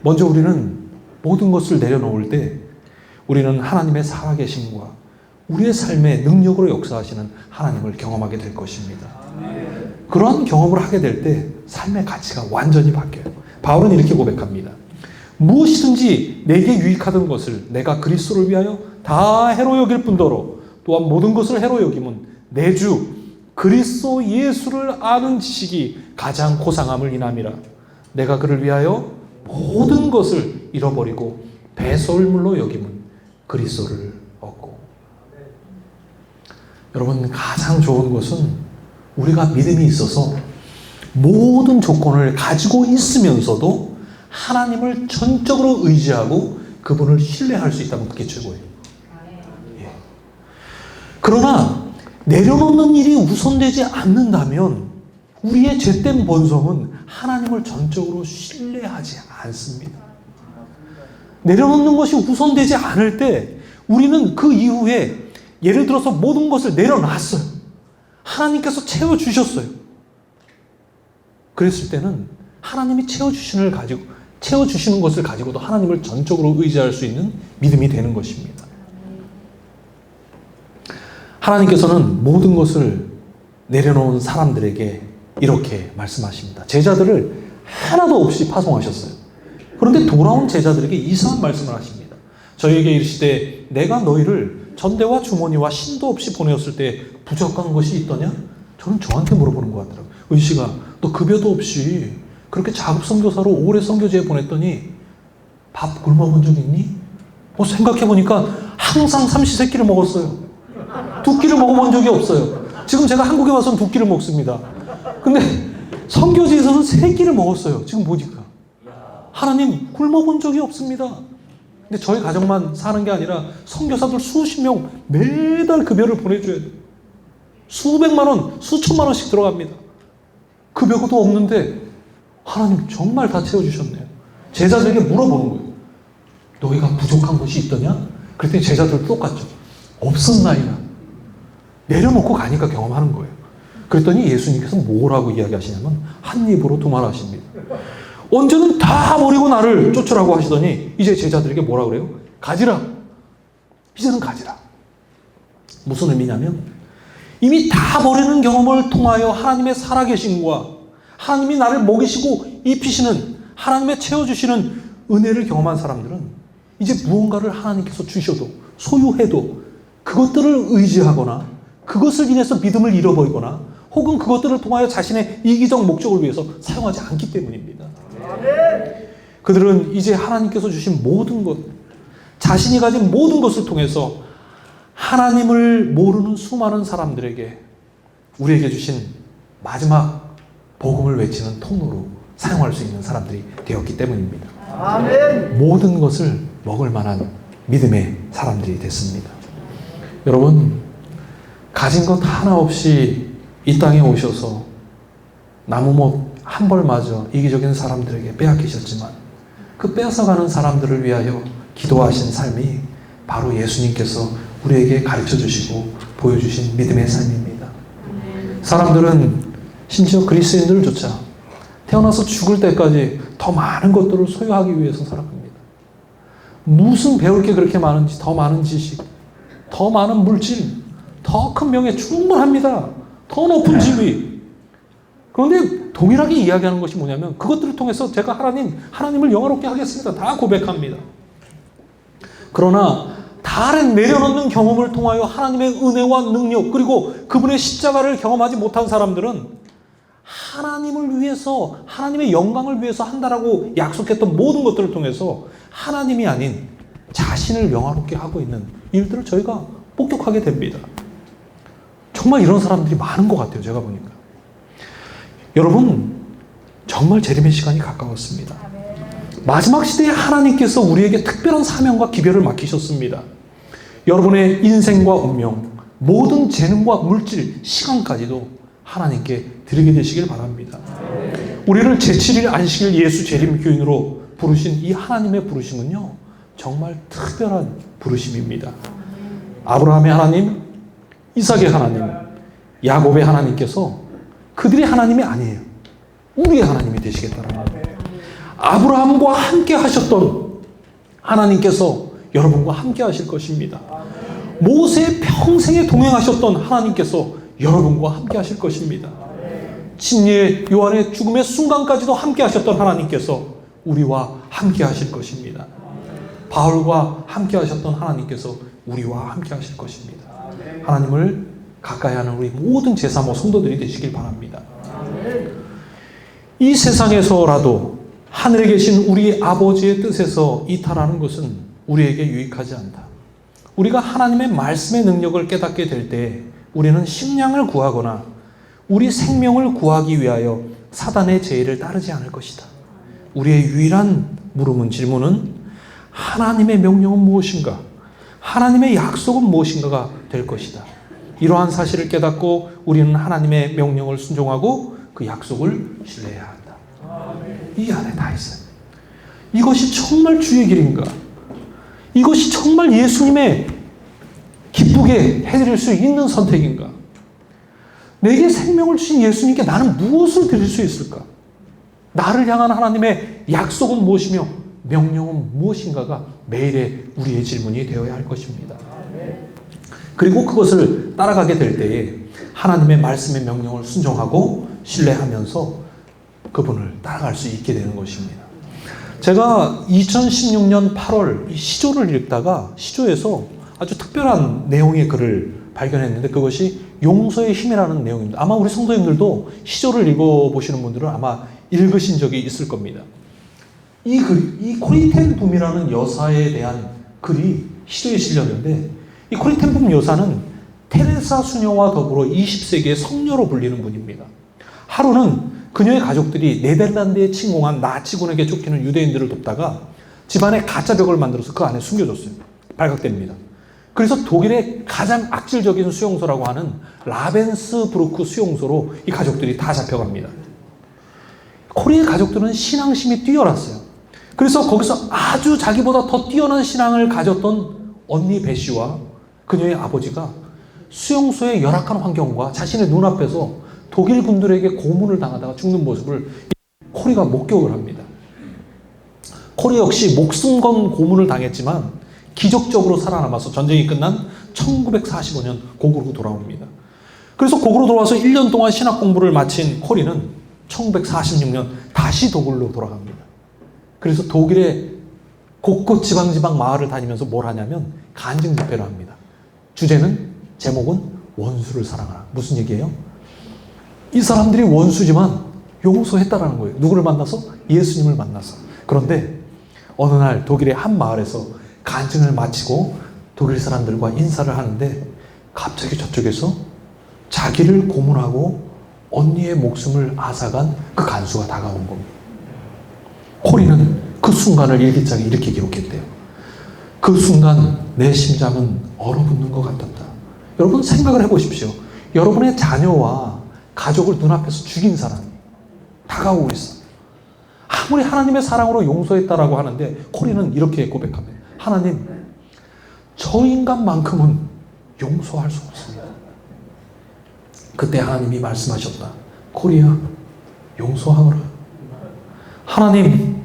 먼저 우리는 모든 것을 내려놓을 때 우리는 하나님의 살아계심과 우리의 삶의 능력으로 역사하시는 하나님을 경험하게 될 것입니다. 그러한 경험을 하게 될 때 삶의 가치가 완전히 바뀌어요. 바울은 이렇게 고백합니다. 무엇이든지 내게 유익하던 것을 내가 그리스도를 위하여 다 해로 여길 뿐더러 또한 모든 것을 해로 여김은 내 주 그리스도 예수를 아는 지식이 가장 고상함을 인함이라. 내가 그를 위하여 모든 것을 잃어버리고 배설물로 여김은 그리스도를 얻고. 여러분, 가장 좋은 것은 우리가 믿음이 있어서 모든 조건을 가지고 있으면서도 하나님을 전적으로 의지하고 그분을 신뢰할 수 있다면 그게 최고예요. 예. 그러나 내려놓는 일이 우선되지 않는다면 우리의 죄된 본성은 하나님을 전적으로 신뢰하지 않습니다. 내려놓는 것이 우선되지 않을 때 우리는 그 이후에 예를 들어서 모든 것을 내려놨어요. 하나님께서 채워주셨어요. 그랬을 때는 하나님이 채워주시는 것을 가지고도 하나님을 전적으로 의지할 수 있는 믿음이 되는 것입니다. 하나님께서는 모든 것을 내려놓은 사람들에게 이렇게 말씀하십니다. 제자들을 하나도 없이 파송하셨어요. 그런데 돌아온 제자들에게 이상한 말씀을 하십니다. 저희에게 이르시되 내가 너희를 전대와 주머니와 신도 없이 보내었을 때 부족한 것이 있더냐? 저는 저한테 물어보는 것 같더라고요. 은씨가 너 급여도 없이 그렇게 자급 선교사로 오래 선교지에 보냈더니 밥 굶어 본 적 있니? 생각해보니까 항상 삼시세끼를 먹었어요. 두 끼를 먹어본 적이 없어요. 지금 제가 한국에 와서는 두 끼를 먹습니다. 근데 선교지에서는 세 끼를 먹었어요. 지금 보니까. 하나님 굶어본 적이 없습니다. 근데 저희 가정만 사는 게 아니라 선교사들 수십 명 매달 급여를 보내줘야 돼요. 수백만 원, 수천만 원씩 들어갑니다. 급여도 없는데 하나님 정말 다 채워주셨네요. 제자들에게 물어보는 거예요. 너희가 부족한 것이 있더냐? 그랬더니 제자들도 똑같죠. 없었나이다. 내려놓고 가니까 경험하는 거예요. 그랬더니 예수님께서 뭐라고 이야기하시냐면 한 입으로 두 말 하십니다. 언제는 다 버리고 나를 쫓으라고 하시더니 이제 제자들에게 뭐라 그래요? 가지라. 이제는 가지라. 무슨 의미냐면 이미 다 버리는 경험을 통하여 하나님의 살아계심과 하나님이 나를 먹이시고 입히시는 하나님의 채워주시는 은혜를 경험한 사람들은 이제 무언가를 하나님께서 주셔도 소유해도 그것들을 의지하거나 그것을 인해서 믿음을 잃어버리거나 혹은 그것들을 통하여 자신의 이기적 목적을 위해서 사용하지 않기 때문입니다. 그들은 이제 하나님께서 주신 모든 것, 자신이 가진 모든 것을 통해서 하나님을 모르는 수많은 사람들에게 우리에게 주신 마지막 복음을 외치는 통로로 사용할 수 있는 사람들이 되었기 때문입니다. 아멘. 모든 것을 먹을 만한 믿음의 사람들이 됐습니다. 여러분, 가진 것 하나 없이 이 땅에 오셔서 나무못 한 벌마저 이기적인 사람들에게 빼앗기셨지만 그 빼앗아가는 사람들을 위하여 기도하신 삶이 바로 예수님께서 우리에게 가르쳐 주시고 보여주신 믿음의 삶입니다. 사람들은 심지어 그리스도인들조차 태어나서 죽을 때까지 더 많은 것들을 소유하기 위해서 살아갑니다. 무슨 배울 게 그렇게 많은지, 더 많은 지식, 더 많은 물질, 더 큰 명예 충분합니다. 더 높은 지위. 그런데 동일하게 이야기하는 것이 뭐냐면 그것들을 통해서 제가 하나님을 영화롭게 하겠습니다. 다 고백합니다. 그러나 다른 내려놓는 경험을 통하여 하나님의 은혜와 능력 그리고 그분의 십자가를 경험하지 못한 사람들은 하나님을 위해서 하나님의 영광을 위해서 한다라고 약속했던 모든 것들을 통해서 하나님이 아닌 자신을 영화롭게 하고 있는 일들을 저희가 목격하게 됩니다. 정말 이런 사람들이 많은 것 같아요. 제가 보니까. 여러분, 정말 재림의 시간이 가까웠습니다. 마지막 시대에 하나님께서 우리에게 특별한 사명과 기별을 맡기셨습니다. 여러분의 인생과 운명, 모든 재능과 물질, 시간까지도 하나님께 드리게 되시길 바랍니다. 우리를 제7일 안식일 예수 재림 교인으로 부르신 이 하나님의 부르심은요, 정말 특별한 부르심입니다. 아브라함의 하나님, 이삭의 하나님, 야곱의 하나님께서 그들의 하나님이 아니에요. 우리의 하나님이 되시겠다는 거예요. 아브라함과 함께 하셨던 하나님께서 여러분과 함께 하실 것입니다. 모세의 평생에 동행하셨던 하나님께서 여러분과 함께 하실 것입니다. 진리의 요한의 죽음의 순간까지도 함께 하셨던 하나님께서 우리와 함께 하실 것입니다. 바울과 함께 하셨던 하나님께서 우리와 함께 하실 것입니다. 하나님을 가까이 하는 우리 모든 제3호 성도들이 되시길 바랍니다. 이 세상에서라도 하늘에 계신 우리 아버지의 뜻에서 이탈하는 것은 우리에게 유익하지 않다. 우리가 하나님의 말씀의 능력을 깨닫게 될 때 우리는 식량을 구하거나 우리 생명을 구하기 위하여 사단의 제의를 따르지 않을 것이다. 우리의 유일한 질문은 하나님의 명령은 무엇인가? 하나님의 약속은 무엇인가가 될 것이다. 이러한 사실을 깨닫고 우리는 하나님의 명령을 순종하고 그 약속을 신뢰해야 한다. 이 안에 다 있어요. 이것이 정말 주의 길인가? 이것이 정말 예수님의 기쁘게 해드릴 수 있는 선택인가? 내게 생명을 주신 예수님께 나는 무엇을 드릴 수 있을까? 나를 향한 하나님의 약속은 무엇이며 명령은 무엇인가가 매일의 우리의 질문이 되어야 할 것입니다. 그리고 그것을 따라가게 될 때에 하나님의 말씀의 명령을 순종하고 신뢰하면서 그분을 따라갈 수 있게 되는 것입니다. 제가 2016년 8월 이 시조를 읽다가 시조에서 아주 특별한 내용의 글을 발견했는데 그것이 용서의 힘이라는 내용입니다. 아마 우리 성도님들도 시조를 읽어보시는 분들은 아마 읽으신 적이 있을 겁니다. 이 글이, 이 코리텐붐이라는 여사에 대한 글이 시조에 실렸는데 이 코리텐붐 여사는 테레사 수녀와 더불어 20세기의 성녀로 불리는 분입니다. 하루는 그녀의 가족들이 네덜란드에 침공한 나치군에게 쫓기는 유대인들을 돕다가 집안에 가짜 벽을 만들어서 그 안에 숨겨줬어요. 발각됩니다. 그래서 독일의 가장 악질적인 수용소라고 하는 라벤스부르크 수용소로 이 가족들이 다 잡혀갑니다. 코리의 가족들은 신앙심이 뛰어났어요. 그래서 거기서 아주 자기보다 더 뛰어난 신앙을 가졌던 언니 베시와 그녀의 아버지가 수용소의 열악한 환경과 자신의 눈앞에서 독일 군들에게 고문을 당하다가 죽는 모습을 코리가 목격을 합니다. 코리 역시 목숨 건 고문을 당했지만 기적적으로 살아남아서 전쟁이 끝난 1945년 고국으로 돌아옵니다. 그래서 고국으로 돌아와서 1년 동안 신학 공부를 마친 코리는 1946년 다시 독일로 돌아갑니다. 그래서 독일의 곳곳 지방 마을을 다니면서 뭘 하냐면 간증 집회를 합니다. 제목은 원수를 사랑하라. 무슨 얘기예요? 이 사람들이 원수지만 용서했다라는 거예요. 누구를 만나서? 예수님을 만나서. 그런데 어느 날 독일의 한 마을에서 간증을 마치고 독일 사람들과 인사를 하는데 갑자기 저쪽에서 자기를 고문하고 언니의 목숨을 앗아간 그 간수가 다가온 겁니다. 코리는 그 순간을 일기장에 이렇게 기록했대요. 그 순간 내 심장은 얼어붙는 것 같았다. 여러분 생각을 해보십시오. 여러분의 자녀와 가족을 눈앞에서 죽인 사람이 다가오고 있어. 아무리 하나님의 사랑으로 용서했다라고 하는데 코리는 이렇게 고백합니다. 하나님, 저 인간만큼은 용서할 수 없습니다. 그때 하나님이 말씀하셨다. 코리야, 용서하거라. 하나님,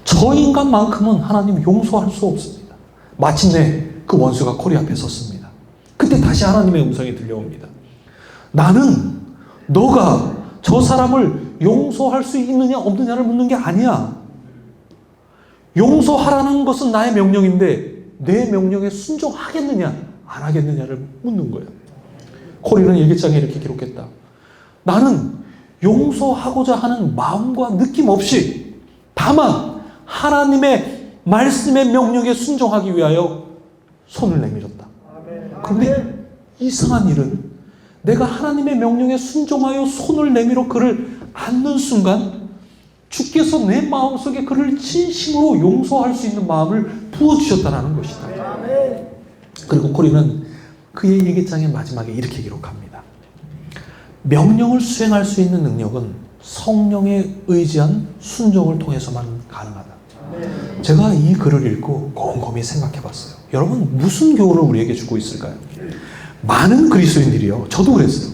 저 인간만큼은 하나님 용서할 수 없습니다. 마침내 그 원수가 코리 앞에 섰습니다. 그때 다시 하나님의 음성이 들려옵니다. 나는 너가 저 사람을 용서할 수 있느냐 없느냐를 묻는 게 아니야. 용서하라는 것은 나의 명령인데 내 명령에 순종하겠느냐 안 하겠느냐를 묻는 거예요. 코리는 일기장에 이렇게 기록했다. 나는 용서하고자 하는 마음과 느낌 없이 다만 하나님의 말씀의 명령에 순종하기 위하여 손을 내밀었다. 그런데 이상한 일은 내가 하나님의 명령에 순종하여 손을 내밀어 그를 안는 순간 주께서 내 마음속에 그를 진심으로 용서할 수 있는 마음을 부어주셨다는 것이다. 그리고 코리는 그의 일기장의 마지막에 이렇게 기록합니다. 명령을 수행할 수 있는 능력은 성령에 의지한 순종을 통해서만 가능하다. 제가 이 글을 읽고 곰곰이 생각해 봤어요. 여러분 무슨 교훈을 우리에게 주고 있을까요? 많은 그리스도인들이요. 저도 그랬어요.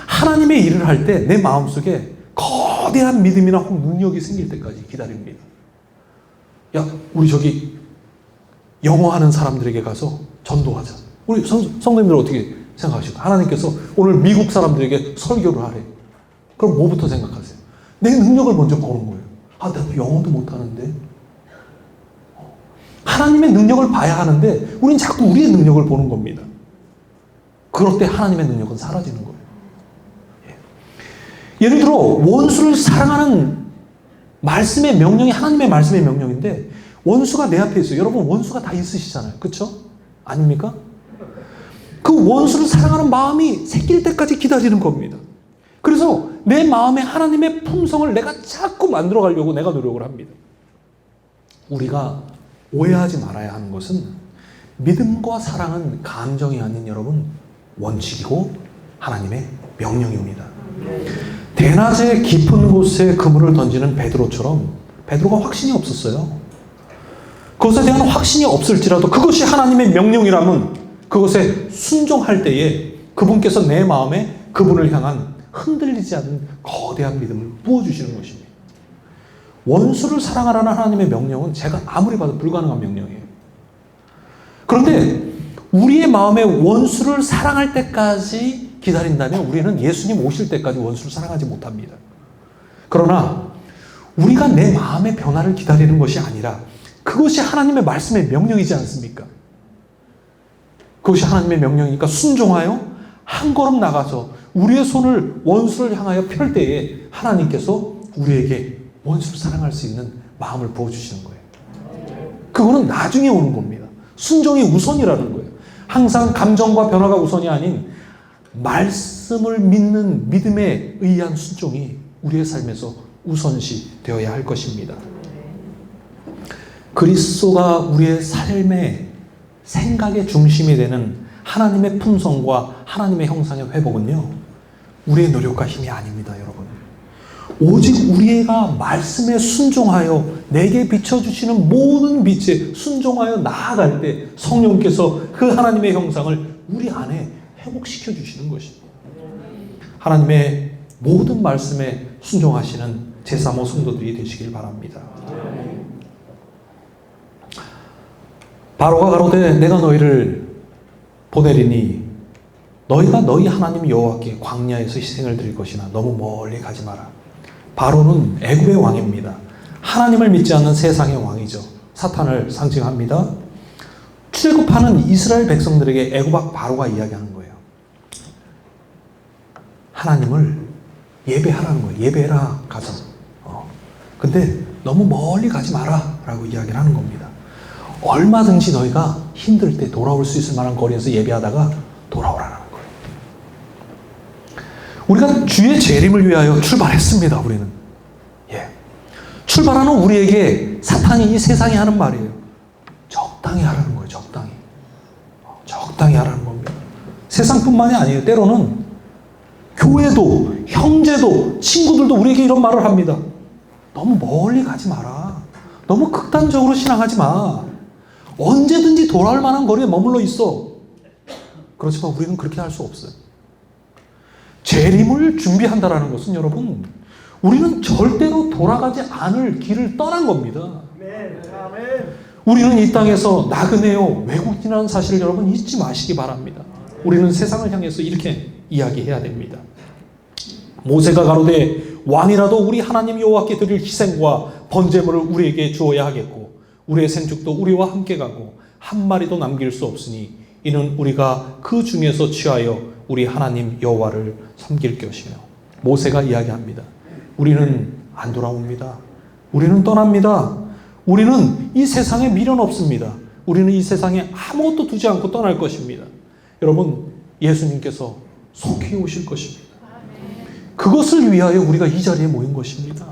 하나님의 일을 할 때 내 마음속에 거대한 믿음이나 혹은 능력이 생길 때까지 기다립니다. 야, 우리 저기 영어 하는 사람들에게 가서 전도하자. 우리 성도님들 어떻게 생각하실까요? 하나님께서 오늘 미국 사람들에게 설교를 하래. 그럼 뭐부터 생각하세요? 내 능력을 먼저 보는 거예요. 아, 나도 영어도 못하는데. 하나님의 능력을 봐야 하는데 우린 자꾸 우리의 능력을 보는 겁니다. 그럴 때 하나님의 능력은 사라지는 거예요. 예를 들어 원수를 사랑하는 말씀의 명령이 하나님의 말씀의 명령인데 원수가 내 앞에 있어요. 여러분 원수가 다 있으시잖아요. 그렇죠? 아닙니까? 그 원수를 사랑하는 마음이 생길 때까지 기다리는 겁니다. 그래서 내 마음에 하나님의 품성을 내가 자꾸 만들어 가려고 내가 노력을 합니다. 우리가 오해하지 말아야 하는 것은 믿음과 사랑은 감정이 아닌 여러분 원칙이고 하나님의 명령입니다. 대낮에 깊은 곳에 그물을 던지는 베드로처럼 베드로가 확신이 없었어요. 그것에 대한 확신이 없을지라도 그것이 하나님의 명령이라면 그것에 순종할 때에 그분께서 내 마음에 그분을 향한 흔들리지 않는 거대한 믿음을 부어주시는 것입니다. 원수를 사랑하라는 하나님의 명령은 제가 아무리 봐도 불가능한 명령이에요. 그런데 우리의 마음에 원수를 사랑할 때까지 기다린다면 우리는 예수님 오실 때까지 원수를 사랑하지 못합니다. 그러나 우리가 내 마음의 변화를 기다리는 것이 아니라 그것이 하나님의 말씀의 명령이지 않습니까? 그것이 하나님의 명령이니까 순종하여 한 걸음 나가서 우리의 손을 원수를 향하여 펼 때에 하나님께서 우리에게 원수를 사랑할 수 있는 마음을 부어주시는 거예요. 그거는 나중에 오는 겁니다. 순종이 우선이라는 거예요. 항상 감정과 변화가 우선이 아닌 말씀을 믿는 믿음에 의한 순종이 우리의 삶에서 우선시 되어야 할 것입니다. 그리스도가 우리의 삶의 생각의 중심이 되는 하나님의 품성과 하나님의 형상의 회복은요, 우리의 노력과 힘이 아닙니다, 여러분. 오직 우리가 말씀에 순종하여 내게 비춰주시는 모든 빛에 순종하여 나아갈 때 성령께서 그 하나님의 형상을 우리 안에 회복시켜 주시는 것입니다. 하나님의 모든 말씀에 순종하시는 제3호 성도들이 되시길 바랍니다. 바로가 가로되 내가 너희를 보내리니 너희가 너희 하나님 여호와께 광야에서 희생을 드릴 것이나 너무 멀리 가지 마라. 바로는 애굽의 왕입니다. 하나님을 믿지 않는 세상의 왕이죠. 사탄을 상징합니다. 출애굽하는 이스라엘 백성들에게 애굽 왕 바로가 이야기하는 거예요. 하나님을 예배하라는 거예요. 예배해라 가서. 근데 너무 멀리 가지 마라 라고 이야기를 하는 겁니다. 얼마든지 너희가 힘들 때 돌아올 수 있을 만한 거리에서 예배하다가 돌아오라는 거예요. 우리가 주의 재림을 위하여 출발했습니다. 우리는. 출발하는 우리에게 사탄이 이 세상에 하는 말이에요. 적당히 하라는 거예요. 적당히. 적당히 하라는 겁니다. 세상뿐만이 아니에요. 때로는 교회도, 형제도, 친구들도 우리에게 이런 말을 합니다. 너무 멀리 가지 마라. 너무 극단적으로 신앙하지 마. 언제든지 돌아올 만한 거리에 머물러 있어. 그렇지만 우리는 그렇게 할 수 없어요. 재림을 준비한다라는 것은 여러분, 우리는 절대로 돌아가지 않을 길을 떠난 겁니다. 우리는 이 땅에서 나그네요, 외국인이라는 사실을 여러분 잊지 마시기 바랍니다. 우리는 세상을 향해서 이렇게 이야기해야 됩니다. 모세가 가로되 왕이라도 우리 하나님 여호와께 드릴 희생과 번제물을 우리에게 주어야 하겠고 우리의 생축도 우리와 함께 가고 한 마리도 남길 수 없으니 이는 우리가 그 중에서 취하여 우리 하나님 여호와를 섬길 것이며. 모세가 이야기합니다. 우리는 안 돌아옵니다. 우리는 떠납니다. 우리는 이 세상에 미련 없습니다. 우리는 이 세상에 아무것도 두지 않고 떠날 것입니다. 여러분, 예수님께서 속히 오실 것입니다. 그것을 위하여 우리가 이 자리에 모인 것입니다.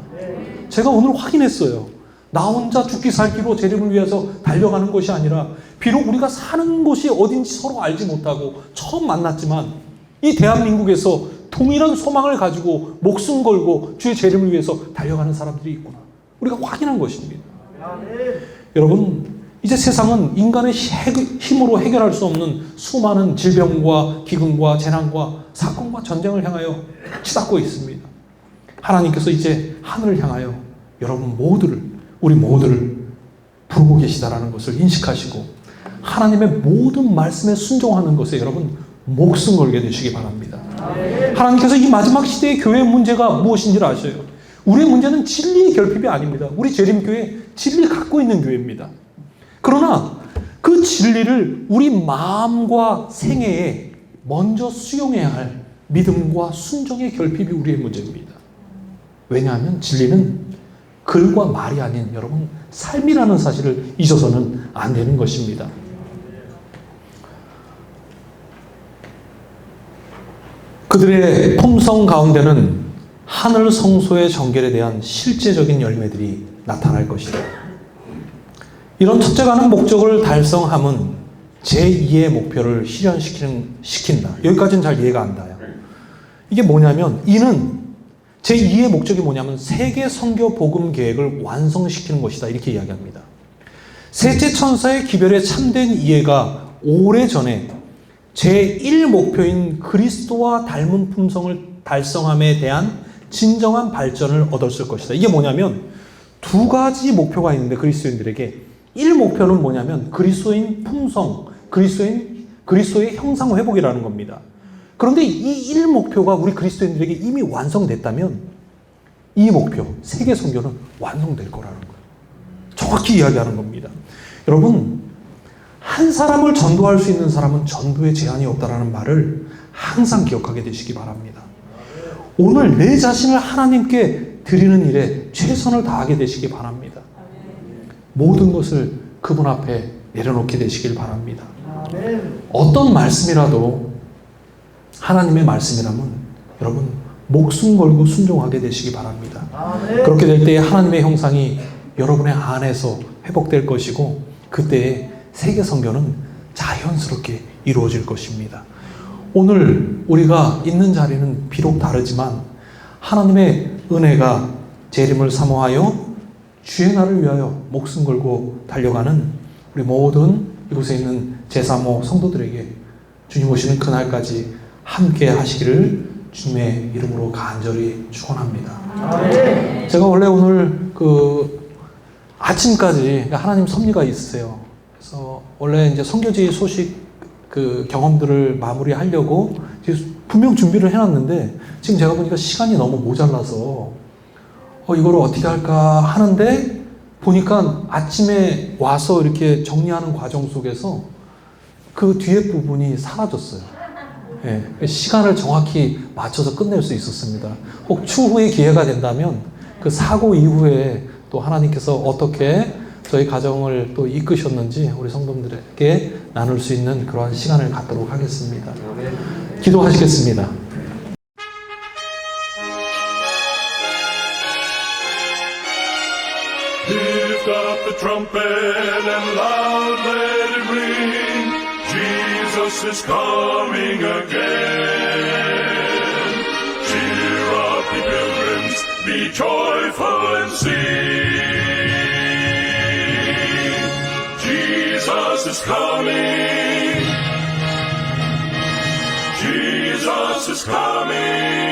제가 오늘 확인했어요. 나 혼자 죽기 살기로 재림을 위해서 달려가는 것이 아니라 비록 우리가 사는 곳이 어딘지 서로 알지 못하고 처음 만났지만 이 대한민국에서 동일한 소망을 가지고 목숨 걸고 주의 재림을 위해서 달려가는 사람들이 있구나. 우리가 확인한 것입니다. 여러분, 이제 세상은 인간의 힘으로 해결할 수 없는 수많은 질병과 기근과 재난과 사건과 전쟁을 향하여 치닫고 있습니다. 하나님께서 이제 하늘을 향하여 여러분 모두를, 우리 모두를 부르고 계시다라는 것을 인식하시고 하나님의 모든 말씀에 순종하는 것에 여러분 목숨 걸게 되시기 바랍니다. 하나님께서 이 마지막 시대의 교회의 문제가 무엇인지를 아셔요. 우리의 문제는 진리의 결핍이 아닙니다. 우리 재림교회 진리 갖고 있는 교회입니다. 그러나 그 진리를 우리 마음과 생애에 먼저 수용해야 할 믿음과 순종의 결핍이 우리의 문제입니다. 왜냐하면 진리는 글과 말이 아닌 여러분 삶이라는 사실을 잊어서는 안 되는 것입니다. 그들의 품성 가운데는 하늘 성소의 정결에 대한 실제적인 열매들이 나타날 것이다. 이런 첫째가는 목적을 달성함은 제2의 목표를 실현시킨다. 여기까지는 잘 이해가 안 가요. 이게 뭐냐면 이는 제2의 목적이 뭐냐면 세계 선교 복음 계획을 완성시키는 것이다. 이렇게 이야기합니다. 셋째 천사의 기별에 참된 이해가 오래전에 제1 목표인 그리스도와 닮은 품성을 달성함에 대한 진정한 발전을 얻었을 것이다. 이게 뭐냐면 두 가지 목표가 있는데 그리스도인들에게 1 목표는 뭐냐면 그리스도인 품성, 그리스도의 형상 회복이라는 겁니다. 그런데 이 1 목표가 우리 그리스도인들에게 이미 완성됐다면 이 목표, 세계 선교는 완성될 거라는 거예요. 정확히 이야기하는 겁니다. 여러분, 한 사람을 전도할 수 있는 사람은 전도에 제한이 없다라는 말을 항상 기억하게 되시기 바랍니다. 오늘 내 자신을 하나님께 드리는 일에 최선을 다하게 되시기 바랍니다. 모든 것을 그분 앞에 내려놓게 되시길 바랍니다. 어떤 말씀이라도 하나님의 말씀이라면 여러분 목숨 걸고 순종하게 되시기 바랍니다. 그렇게 될 때에 하나님의 형상이 여러분의 안에서 회복될 것이고 그때에 세계 선교는 자연스럽게 이루어질 것입니다. 오늘 우리가 있는 자리는 비록 다르지만 하나님의 은혜가 재림을 사모하여 주의 날을 위하여 목숨 걸고 달려가는 우리 모든 이곳에 있는 제3호 성도들에게 주님 오시는 그날까지 함께 하시기를 주님의 이름으로 간절히 축원합니다. 제가 원래 오늘 아침까지 하나님 섭리가 있으세요. 그래서 원래 이제 선교지 소식 경험들을 마무리하려고 분명 준비를 해놨는데 지금 제가 보니까 시간이 너무 모자라서 이걸 어떻게 할까 하는데 보니까 아침에 와서 이렇게 정리하는 과정 속에서 그 뒤에 부분이 사라졌어요. 네, 시간을 정확히 맞춰서 끝낼 수 있었습니다. 혹 추후에 기회가 된다면 그 사고 이후에 또 하나님께서 어떻게 저희 가정을 또 이끄셨는지 우리 성도들에게 나눌 수 있는 그러한 시간을 갖도록 하겠습니다. 기도하시겠습니다. Lift up the trumpet and loud let it ring. Jesus is coming again. Cheer up, ye pilgrims, be joyful and sing. Jesus is coming. Jesus is coming.